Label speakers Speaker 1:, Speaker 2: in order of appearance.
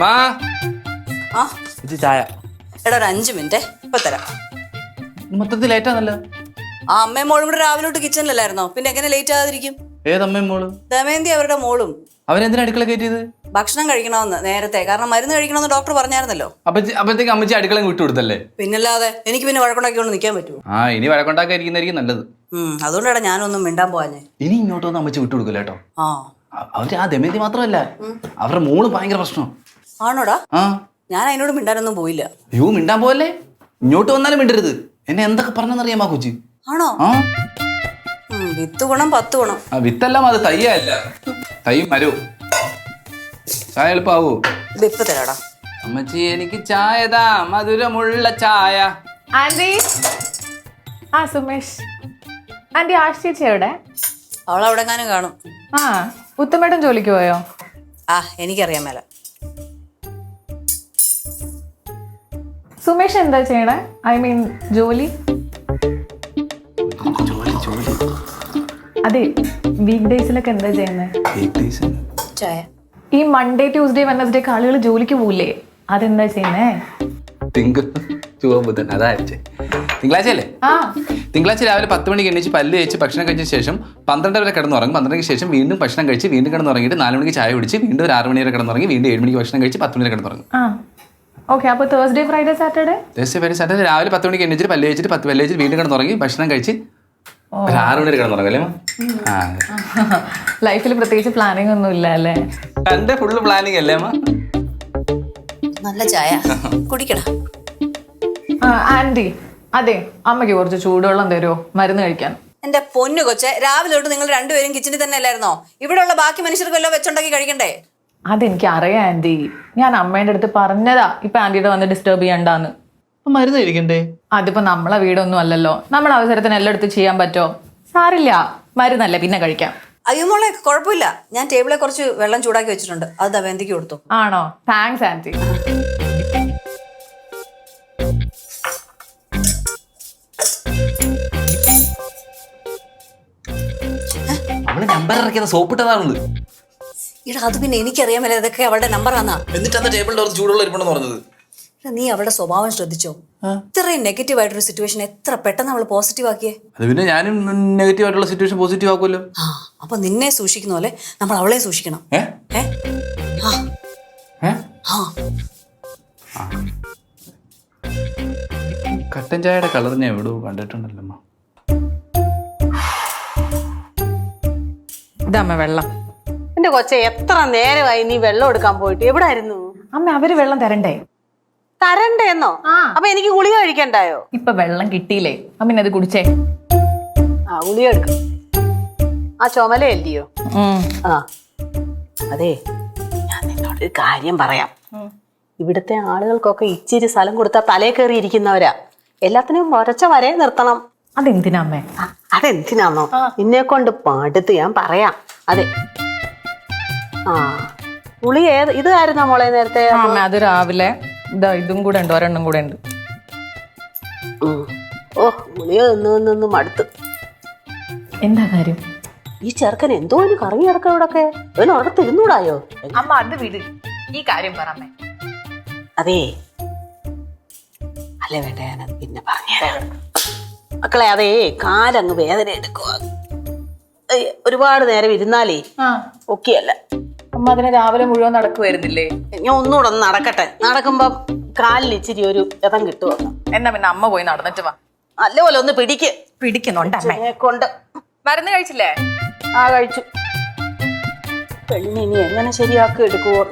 Speaker 1: അമ്മാ
Speaker 2: ആ
Speaker 1: ഇത് ചായ.
Speaker 2: എടാ ഒരു 5 മിനിറ്റ് ഇപ്പൊ തരാം.
Speaker 1: മൊത്തത്തിൽ ലേറ്റാന്നല്ലോ.
Speaker 2: ആ അമ്മയും മോളും കൂടെ രാവിലെ തൊട്ട് കിച്ചണിലല്ലായിരുന്നോ? പിന്നെ എങ്ങനെ ലേറ്റ് ആകാതിരിക്കും?
Speaker 1: ഏതമ്മയും മോള്?
Speaker 2: ദമയന്തി അവരുടെ മോളും.
Speaker 1: അവരെന്തിനാ അടുക്കള കയറ്റിയത്?
Speaker 2: ഭക്ഷണം കഴിക്കണമെന്ന് നേരത്തെ, കാരണം മരുന്ന് കഴിക്കണമെന്ന് ഡോക്ടർ പറഞ്ഞായിരുന്നല്ലോ.
Speaker 1: അപ്പഴത്തേക്ക് അമ്മച്ചി അടുക്കള വിട്ടു കൊടുത്തല്ലേ?
Speaker 2: പിന്നല്ലാതെ എനിക്ക് പിന്നെ വഴക്കുണ്ടാക്കിക്കൊണ്ട് നിൽക്കാൻ പറ്റുമോ?
Speaker 1: ആ ഇനി വഴക്കുണ്ടാക്കായിരിക്കുന്നതായിരിക്കും നല്ലത്.
Speaker 2: അതുകൊണ്ടാണ് ഞാനൊന്നും മിണ്ടാൻ പോവാഞ്ഞേ.
Speaker 1: ഇനി ഇങ്ങോട്ട് വന്ന് അമ്മച്ചി വിട്ടു കൊടുക്കില്ല കേട്ടോ.
Speaker 2: ആ
Speaker 1: അവര് ആ ദമയന്തി മാത്രമല്ല, അവരുടെ മോള് ഭയങ്കര പ്രശ്നം.
Speaker 2: ആണോടാ?
Speaker 1: ആ
Speaker 2: ഞാൻ അതിനോട് മിണ്ടാനൊന്നും പോയില്ല.
Speaker 1: അയ്യോ മിണ്ടാൻ പോവല്ലേ, ഇങ്ങോട്ട് വന്നാലും മിണ്ടരുത്. എന്നെ എന്തൊക്കെ പറഞ്ഞെന്നറിയാമോ കൊച്ചി?
Speaker 2: ആണോ?
Speaker 1: ആ
Speaker 2: വിത്ത് ഗുണം 10 ഗുണം.
Speaker 1: വിത്തെല്ലാം അത് തയ്യല്ല, തൈയും മരവും. ചായ എളുപ്പാവൂ?
Speaker 2: ഇപ്പൊ തരാടാ.
Speaker 1: അമ്മച്ചി എനിക്ക് ചായതാ, മധുരമുള്ള ചായ.
Speaker 3: ആന്റി, ആ സുമേഷ് ആന്റി, ആശ് ചേച്ചി എവിടെ?
Speaker 2: അവളെവിടെങ്ങാനും കാണും.
Speaker 3: ആ ഉത്തമേട്ടൻ ജോലിക്ക് പോയോ?
Speaker 2: ആ എനിക്കറിയാൻ മേല.
Speaker 3: സുമേഷ് എന്താ ചെയ്യണേ? ഐ മീൻ ജോലി. അതെ, വീക്ക് ഡേയ്സിലൊക്കെ എന്താ ചെയ്യുന്നത്?
Speaker 2: ചായ.
Speaker 3: ഈ മൺഡേ ട്യൂസ്ഡേ വെനസ്ഡേ ആളുകൾ ജോലിക്ക് പോവില്ലേ, അതെന്താ ചെയ്യുന്നേ?
Speaker 1: തിങ്കളാഴ്ച അല്ലേ?
Speaker 3: ആ
Speaker 1: തിങ്കളാഴ്ച രാവിലെ 10 മണിക്ക് എണീച്ച് പല്ല് കഴിച്ച് ഭക്ഷണം കഴിച്ച ശേഷം 12 വരെ കിടന്നുറങ്ങും. 12 ശേഷം വീണ്ടും ഭക്ഷണം കഴിച്ച് വീണ്ടും കിടന്നുറങ്ങിയിട്ട് 4 മണിക്ക് ചായ കുടിച്ച് വീണ്ടും ഒരു 6 മണി വരെ കിടന്നുറങ്ങി വീണ്ടും 7 മണിക്ക് ഭക്ഷണം കഴിച്ച് 10 മണി വരെ കിടന്നുറങ്ങും.
Speaker 3: ആ ഓക്കെ. അപ്പോൾ Thursday Friday Saturday?
Speaker 1: Thursday Friday Saturday രാവിലെ 10 മണിക്ക് എണീച്ചിട്ട് പല്ല് കഴിച്ചിട്ട് 10 പല്ല് കഴിച്ചിട്ട് വീണ്ടും കിടന്നുറങ്ങി ഭക്ഷണം കഴിച്ച് ഒരു 6 മണി വരെ കിടന്നുറങ്ങും അല്ലേ?
Speaker 3: ലൈഫിൽ പ്രത്യേകിച്ച് പ്ലാനിങ് ഒന്നും ഇല്ല അല്ലേ?
Speaker 1: എന്റെ ഫുള്ള് പ്ലാനിങ് അല്ലേ അമ്മ?
Speaker 2: നല്ല ചായ കുടിക്കടാ.
Speaker 3: ആന്റി, അതെ അമ്മയ്ക്ക് കുറച്ച് ചൂടുവെള്ളം തരുമോ മരുന്ന് കഴിക്കാൻ?
Speaker 2: എന്റെ പൊന്നു കൊച്ചെ, രാവിലെ തൊട്ട് നിങ്ങൾ രണ്ടുപേരും കിച്ചണിൽ തന്നെ അല്ലായിരുന്നോ? ഇവിടെയുള്ള ബാക്കി മനുഷ്യർക്ക് വല്ലതും വെച്ചുണ്ടാക്കി കഴിക്കണ്ടേ?
Speaker 3: അതെനിക്ക് അറിയാം ആന്റി, ഞാൻ അമ്മേന്റെ അടുത്ത് പറഞ്ഞതാ ഇപ്പൊ ആന്റിയുടെ വന്ന് ഡിസ്റ്റർബ് ചെയ്യണ്ടാന്ന്.
Speaker 1: മരുന്ന് കഴിക്കണ്ടേ?
Speaker 3: അതിപ്പോ നമ്മളെ വീടൊന്നും അല്ലല്ലോ, നമ്മളെ അവസരത്തിന് എല്ലായിടത്തും ചെയ്യാൻ പറ്റോ? സാരില്ല, മരുന്നല്ലേ പിന്നെ കഴിക്കാം.
Speaker 2: അയ്യോ മോളെ കുഴപ്പമില്ല, ഞാൻ ടേബിളിൽ കുറച്ച് വെള്ളം ചൂടാക്കി വെച്ചിട്ടുണ്ട്, അത് ദമയന്തിക്ക് കൊടുത്തു.
Speaker 3: ആണോ? Thanks anti.
Speaker 1: അവള് നമ്പർ ഇറക്കിയത് സോപ്പിട്ടതാണത്.
Speaker 2: ഇടാ അത് പിന്നെ എനിക്കറിയാൻ മേലെ ഇതൊക്കെ അവളുടെ നമ്പറാന്നാ.
Speaker 1: എന്നിട്ട് അന്ന് ടേബിളിന്റെ ചൂടുള്ള ഇരിപ്പുണ്ടെന്ന് പറഞ്ഞത്.
Speaker 2: നീ അവളുടെ സ്വഭാവം ശ്രദ്ധിച്ചോ? ഇത്രയും നെഗറ്റീവ് ആയിട്ടൊരു സിറ്റുവേഷൻ എത്ര പെട്ടെന്ന് അവൾ പോസിറ്റീവ് ആക്കിയേ.
Speaker 1: അത് പിന്നെ ഞാനും നെഗറ്റീവ് ആയിട്ടുള്ള സിറ്റുവേഷൻ പോസിറ്റീവ് ആക്കുമല്ലോ.
Speaker 2: ആ അപ്പൊ നിന്നെ സൂക്ഷിക്കുന്ന പോലെ നമ്മൾ അവളെ സൂക്ഷിക്കണം.
Speaker 1: കട്ടൻ ചായയുടെ കളർ ഞാൻ എവിടെയോ കണ്ടിട്ടുണ്ടല്ലോ.
Speaker 3: ഇതമ്മ വെള്ളം.
Speaker 4: എന്റെ കൊച്ചെ, എത്ര നേരമായി നീ വെള്ളം എടുക്കാൻ പോയിട്ട്? എവിടെ ആയിരുന്നു
Speaker 3: അമ്മ? അവര് വെള്ളം തരണ്ടേ?
Speaker 4: തരണ്ടേന്നോ? അപ്പൊ എനിക്ക് ഗുളിക കഴിക്കണ്ടായോ?
Speaker 3: ഇപ്പൊ വെള്ളം കിട്ടിയില്ലേ, അമ്മ അത് കുടിച്ചേ.
Speaker 4: ആ ഗുളിക എടുക്കും. ആ ചുമലയല്ലയോ? ആ അതെ, ഞാൻ നിന്നോടൊരു കാര്യം പറയാം. ഇവിടുത്തെ ആളുകൾക്കൊക്കെ ഇച്ചിരി സ്ഥലം കൊടുത്താൽ തലേ കയറി ഇരിക്കുന്നവരാ. എല്ലാത്തിനും ഒരച്ച വരെ നിർത്തണം.
Speaker 3: അതെന്തിനാ അമ്മേ?
Speaker 4: അതെന്തിനാന്നോ? നിന്നെ കൊണ്ട് പാടത്ത് ഞാൻ പറയാം. അതെ, ആ ഗുളിക ഇതായിരുന്നോ മോളെ നേരത്തെ?
Speaker 3: അമ്മ അത് രാവിലെ ഇതും കൂടെ ഉണ്ട്, ഒരെണ്ണം കൂടെ ഉണ്ട്.
Speaker 4: ഓ ഗുളിക നിന്ന് മടുത്ത്.
Speaker 3: എന്താ കാര്യം?
Speaker 4: ഈ ചെറുക്കൻ എന്തോ ഒരു കറങ്ങി കിടക്ക ഇവിടൊക്കെ. അവന് അവിടെ തിരുന്നൂടായോ?
Speaker 3: അമ്മ അത് വിട്, ഈ കാര്യം പറമ്മേ.
Speaker 4: അതേ അല്ലേ വേണ്ട, ഞാനത് പിന്നെ പറഞ്ഞുതരാം മക്കളെ. അതേ കാലങ്ങ് വേദന എടുക്കുക. ഒരുപാട് നേരം ഇരുന്നാലേ ഒക്കെയല്ല.
Speaker 3: അമ്മ അതിനെ രാവിലെ മുഴുവൻ നടക്കുമായിരുന്നില്ലേ?
Speaker 4: ഞാൻ ഒന്നുകൂടെ ഒന്ന് നടക്കട്ടെ. നടക്കുമ്പം കാലിൽ ഇച്ചിരി ഒരു ഇതം കിട്ടുമോ?
Speaker 3: എന്നാ പിന്നെ അമ്മ പോയി നടന്നിട്ട് വാ.
Speaker 4: നല്ലപോലെ ഒന്ന്
Speaker 3: പിടിക്കുന്നുണ്ട് അമ്മേ
Speaker 4: കൊണ്ട്.
Speaker 3: മരുന്ന് കഴിച്ചില്ലേ?
Speaker 4: ആ കഴിച്ചു. പെണ്ണിനി എങ്ങനെ ശരിയാക്കി എടുക്കുമോ?